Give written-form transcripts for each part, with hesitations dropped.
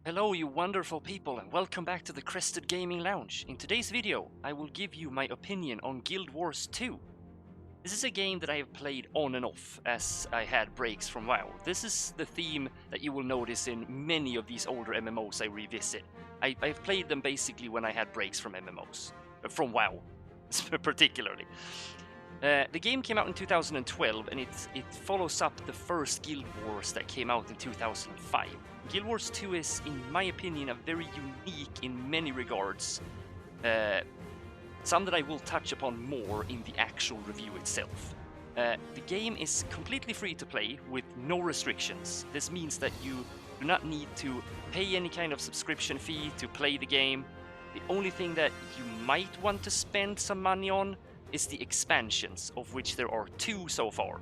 Hello you wonderful people and welcome back to the Crested Gaming Lounge. In today's video, I will give you my opinion on Guild Wars 2. This is a game that I have played on and off as I had breaks from WoW. This is the theme that you will notice in many of these older MMOs I revisit. I've played them basically when I had breaks from MMOs, from WoW particularly. The game came out in 2012 and it follows up the first Guild Wars that came out in 2005. Guild Wars 2 is, in my opinion, a very unique in many regards. Some that I will touch upon more in the actual review itself. The game is completely free to play with no restrictions. This means that you do not need to pay any kind of subscription fee to play the game. The only thing that you might want to spend some money on is the expansions, of which there are two so far.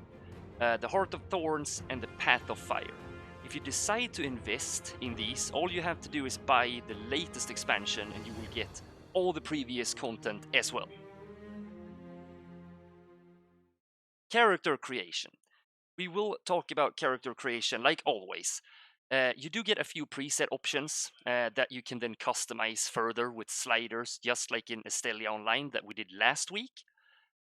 The Heart of Thorns and the Path of Fire. If you decide to invest in these, all you have to do is buy the latest expansion and you will get all the previous content as well. Character creation. We will talk about character creation like always. You do get a few preset options that you can then customize further with sliders, just like in Estelia Online that we did last week.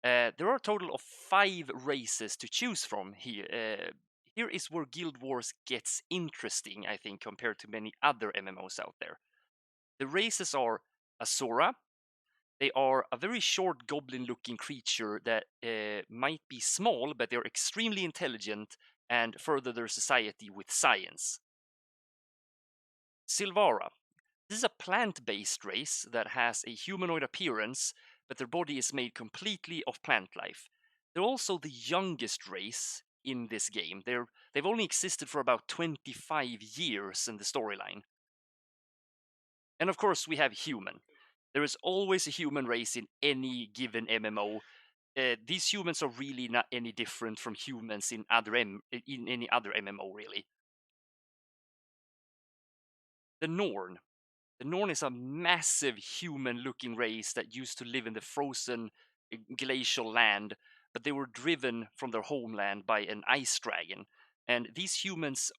There are a total of 5 races to choose from here. Here is where Guild Wars gets interesting, I think, compared to many other MMOs out there. The races are Asura. They are a very short goblin-looking creature that might be small, but they're extremely intelligent and further their society with science. Silvara. This is a plant-based race that has a humanoid appearance, but their body is made completely of plant life. They're also the youngest race in this game. They've only existed for about 25 years in the storyline. And of course, we have human. There is always a human race in any given MMO. These humans are really not any different from humans in any other MMO, really. The Norn. The Norn is a massive human-looking race that used to live in the frozen glacial land, but they were driven from their homeland by an ice dragon. And these humans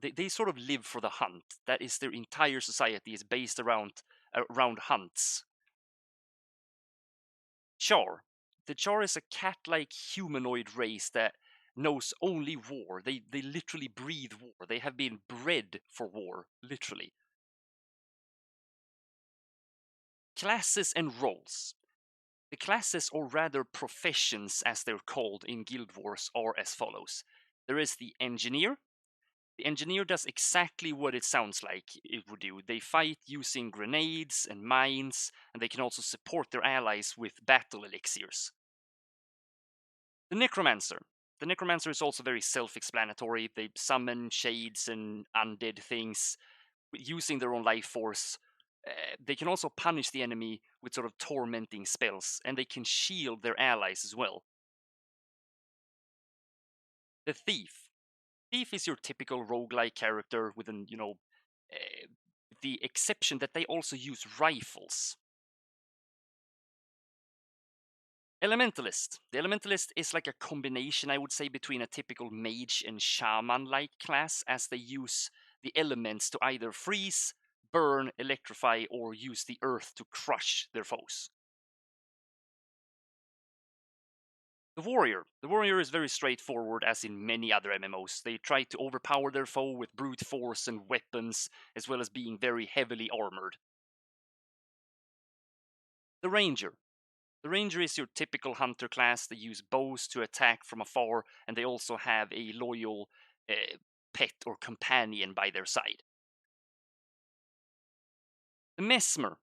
they sort of live for the hunt. That is, their entire society is based around hunts. Char. The Char is a cat-like humanoid race that knows only war. They literally breathe war. They have been bred for war, literally. Classes and roles. The classes, or rather professions as they're called in Guild Wars, are as follows. There is the Engineer. The Engineer does exactly what it sounds like it would do. They fight using grenades and mines, and they can also support their allies with battle elixirs. The Necromancer. The Necromancer is also very self-explanatory. They summon shades and undead things using their own life force. They can also punish the enemy with sort of tormenting spells, and they can shield their allies as well. The Thief. Thief is your typical roguelike character with an, the exception that they also use rifles. Elementalist. The Elementalist is like a combination, I would say, between a typical mage and shaman-like class, as they use the elements to either freeze, burn, electrify, or use the earth to crush their foes. The Warrior. The Warrior is very straightforward, as in many other MMOs. They try to overpower their foe with brute force and weapons, as well as being very heavily armored. The Ranger. The Ranger is your typical hunter class. They use bows to attack from afar, and they also have a loyal pet or companion by their side. The Mesmer.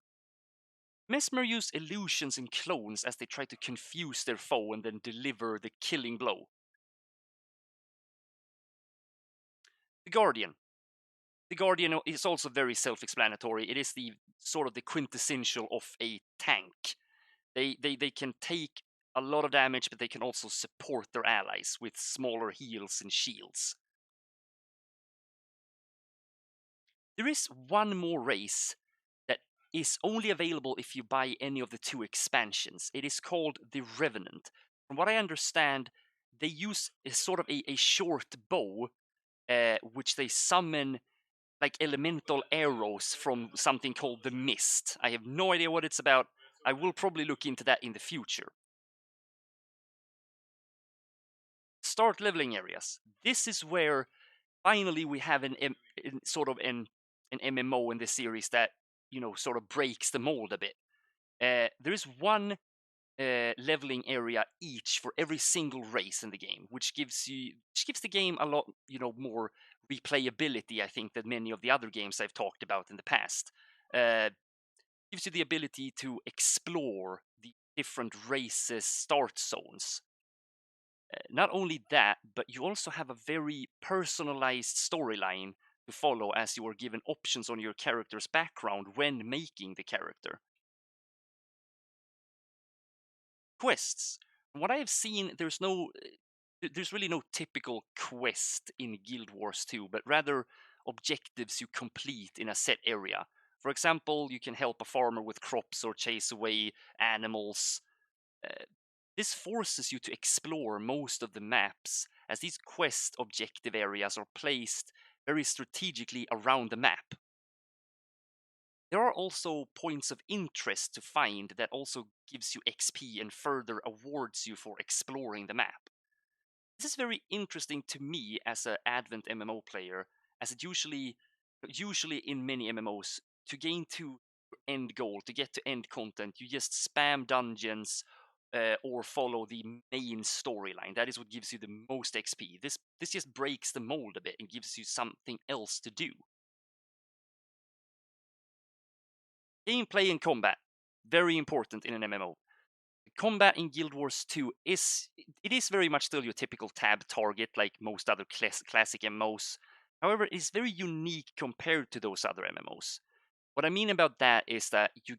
Mesmer use illusions and clones as they try to confuse their foe and then deliver the killing blow. The Guardian. The Guardian is also very self-explanatory. It is the sort of the quintessential of a tank. They can take a lot of damage, but they can also support their allies with smaller heals and shields. There is one more race that is only available if you buy any of the 2 expansions. It is called the Revenant. From what I understand, they use a sort of a short bow, which they summon like elemental arrows from something called the Mist. I have no idea what it's about. I will probably look into that in the future. Start leveling areas. This is where finally we have sort of an MMO in this series that, you know, sort of breaks the mold a bit. There is one leveling area each for every single race in the game, which gives the game a lot, you know, more replayability, I think, than many of the other games I've talked about in the past. Gives you the ability to explore the different races' start zones. Not only that, but you also have a very personalized storyline to follow, as you are given options on your character's background when making the character. Quests. From what I have seen, there's really no typical quest in Guild Wars 2, but rather objectives you complete in a set area. For example, you can help a farmer with crops or chase away animals. This forces you to explore most of the maps, as these quest objective areas are placed very strategically around the map. There are also points of interest to find that also gives you XP and further awards you for exploring the map. This is very interesting to me as an Advent MMO player, as it usually in many MMOs, to gain to end goal, to get to end content, you just spam dungeons or follow the main storyline. That is what gives you the most XP. This just breaks the mold a bit and gives you something else to do. Gameplay and combat, very important in an MMO. Combat in Guild Wars 2 is very much still your typical tab target, like most other classic MMOs. However, it's very unique compared to those other MMOs. What I mean about that is that you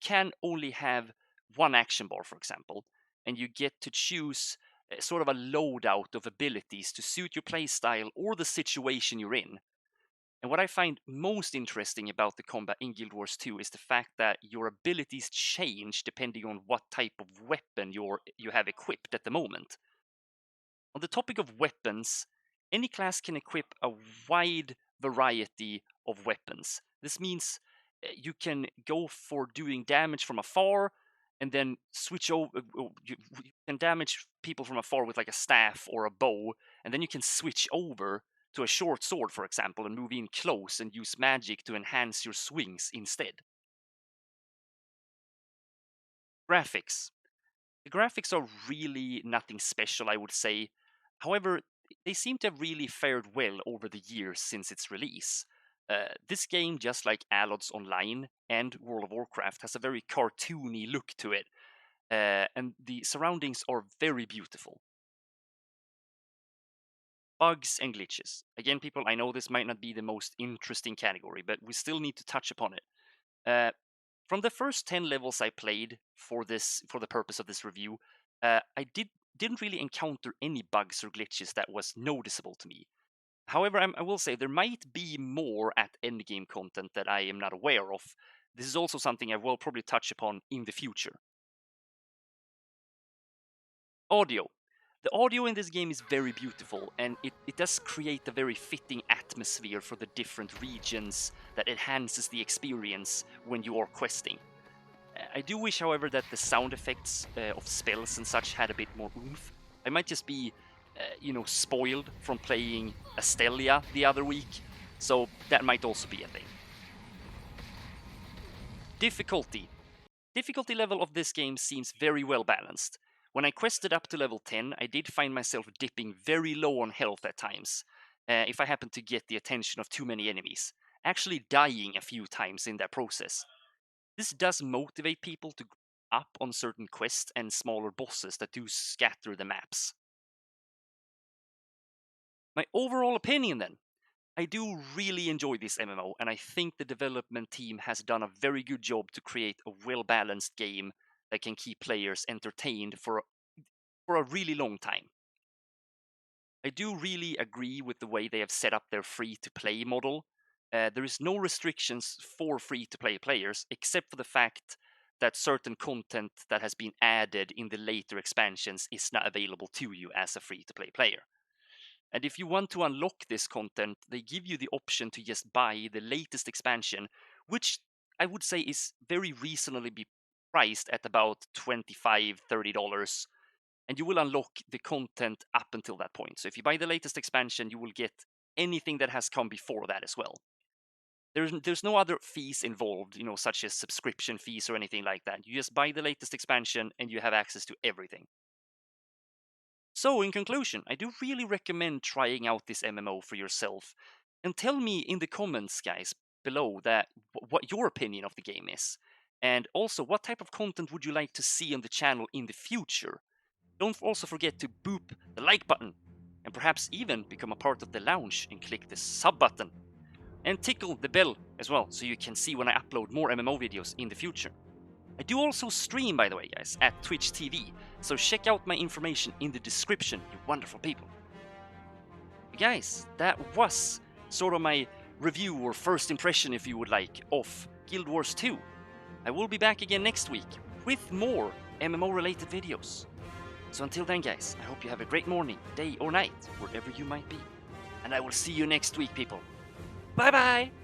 can only have one action bar, for example, and you get to choose sort of a loadout of abilities to suit your playstyle or the situation you're in. And what I find most interesting about the combat in Guild Wars 2 is the fact that your abilities change depending on what type of weapon you have equipped at the moment. On the topic of weapons, any class can equip a wide variety of weapons. This means you can go for doing damage from afar and then switch over. You can damage people from afar with like a staff or a bow, and then you can switch over to a short sword, for example, and move in close and use magic to enhance your swings instead. Graphics. The graphics are really nothing special, I would say. However, they seem to have really fared well over the years since its release. This game, just like Allods Online and World of Warcraft, has a very cartoony look to it, and the surroundings are very beautiful. Bugs and glitches. Again, people, I know this might not be the most interesting category, but we still need to touch upon it. From the first 10 levels I played for the purpose of this review, I didn't really encounter any bugs or glitches that was noticeable to me. However, I will say there might be more at endgame content that I am not aware of. This is also something I will probably touch upon in the future. Audio. The audio in this game is very beautiful, and it does create a very fitting atmosphere for the different regions that enhances the experience when you are questing. I do wish, however, that the sound effects of spells and such had a bit more oomph. I might just be, spoiled from playing Astelia the other week, so that might also be a thing. Difficulty. Difficulty level of this game seems very well balanced. When I quested up to level 10, I did find myself dipping very low on health at times, if I happened to get the attention of too many enemies, actually dying a few times in that process. This does motivate people to up on certain quests and smaller bosses that do scatter the maps. My overall opinion then, I do really enjoy this MMO, and I think the development team has done a very good job to create a well-balanced game that can keep players entertained for a really long time. I do really agree with the way they have set up their free-to-play model. There is no restrictions for free-to-play players, except for the fact that certain content that has been added in the later expansions is not available to you as a free-to-play player. And if you want to unlock this content, they give you the option to just buy the latest expansion, which I would say is very reasonably priced at about $25, $30. And you will unlock the content up until that point. So if you buy the latest expansion, you will get anything that has come before that as well. There's no other fees involved, such as subscription fees or anything like that. You just buy the latest expansion and you have access to everything. So, in conclusion, I do really recommend trying out this MMO for yourself. And tell me in the comments, guys, below what your opinion of the game is. And also, what type of content would you like to see on the channel in the future? Don't also forget to boop the like button, and perhaps even become a part of the lounge and click the sub button. And tickle the bell as well, so you can see when I upload more MMO videos in the future. I do also stream, by the way, guys, at Twitch TV, so check out my information in the description, you wonderful people. Guys, that was sort of my review or first impression, if you would like, of Guild Wars 2. I will be back again next week with more MMO-related videos. So until then, guys, I hope you have a great morning, day, or night, wherever you might be. And I will see you next week, people. Bye-bye!